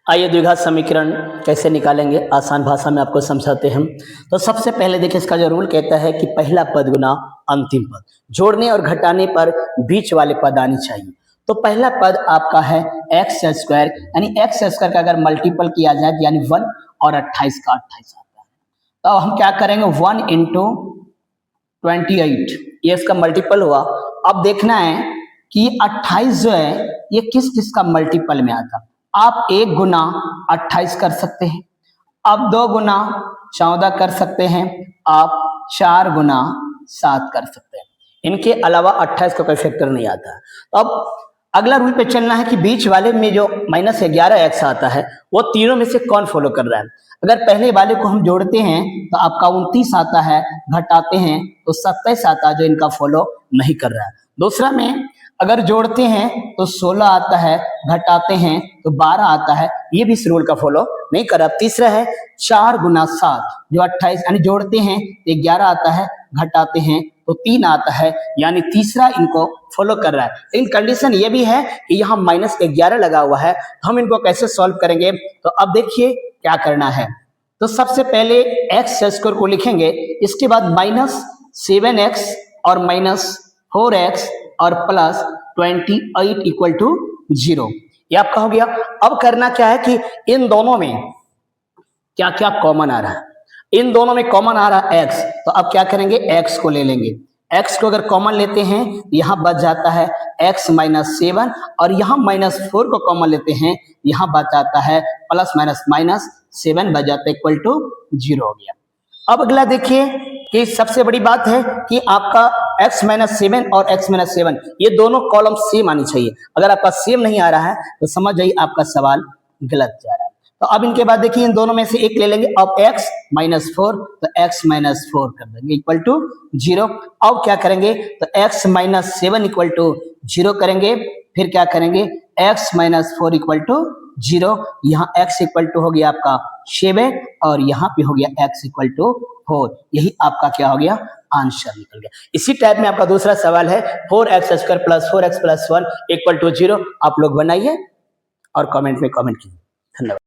आइए द्विघात समीकरण कैसे निकालेंगे, आसान भाषा में आपको समझाते हैं। तो सबसे पहले देखिए, इसका जो रूल कहता है कि पहला पद गुना अंतिम पद, जोड़ने और घटाने पर बीच वाले पद आनी चाहिए। तो पहला पद आपका है एक्स स्क्वायर, यानी एक्स स्क्वायर का अगर मल्टीपल किया जाए यानी 1 और 28 का 28 आता है। तो हम क्या करेंगे, 1 इंटू 28, ये इसका मल्टीपल हुआ। अब देखना है कि 28 जो है ये किस किस का मल्टीपल में आता है। आप 1 गुना 28 कर सकते हैं, आप 2 गुना 14 कर सकते हैं, आप 4 गुना 7 कर सकते हैं। इनके अलावा 28 का कोई फैक्टर नहीं आता। अब अगला रूल पे चलना है कि बीच वाले में जो -11x आता है वो तीनों में से कौन फॉलो कर रहा है। अगर पहले वाले को हम जोड़ते हैं तो आपका 29 आता है, घटाते हैं तो 27 आता है, जो इनका फॉलो नहीं कर रहा है। दूसरा में अगर जोड़ते हैं तो 16 आता है, घटाते हैं तो 12 आता है, ये भी इस रूल का फॉलो नहीं कर रहा। तीसरा है 4 गुना 7, जो 28, यानी जोड़ते हैं तो 11 आता है, घटाते हैं तो 3 आता है, यानी तीसरा इनको फॉलो कर रहा है। लेकिन कंडीशन ये भी है कि यहाँ -11 लगा हुआ है, तो हम इनको कैसे सॉल्व करेंगे। तो अब देखिए क्या करना है। तो सबसे पहले एक्स स्क्वायर को लिखेंगे, इसके बाद -7x और -4x और प्लस 28 इक्वल टू 0, ये आपका हो गया। अब करना क्या है कि इन दोनों में क्या क्या कॉमन आ रहा है। इन दोनों में कॉमन आ रहा है x, तो अब क्या करेंगे, x को ले लेंगे। x को अगर कॉमन लेते हैं यहां बच जाता है x -7, और यहां -4 को कॉमन लेते हैं, यहां बच जाता है +-7 बच जाता है इक्वल टू 0 हो गया। अब अगला देखिए कि सबसे बड़ी बात है कि आपका x -7 और x -7 ये दोनों कॉलम सेम आनी चाहिए। अगर आपका सेम नहीं आ रहा है तो समझ जाइए आपका सवाल गलत जा रहा है। तो अब इनके बाद देखिए इन दोनों में से एक ले लेंगे। अब x -4 तो x -4 कर देंगे इक्वल टू 0। अब क्या करेंगे, तो x -7 इक्वल टू 0 करेंगे, फिर क्या करेंगे, x -4 इक्वल टू 0, यहाँ x इक्वल टू हो गया आपका 7 और यहाँ पे हो गया x इक्वल टू 4। यही आपका क्या हो गया, आंसर निकल गया। इसी टाइप में आपका दूसरा सवाल है 4x square plus 4x plus 1 equal to 0। आप लोग बनाइए और कमेंट में कमेंट कीजिए। धन्यवाद।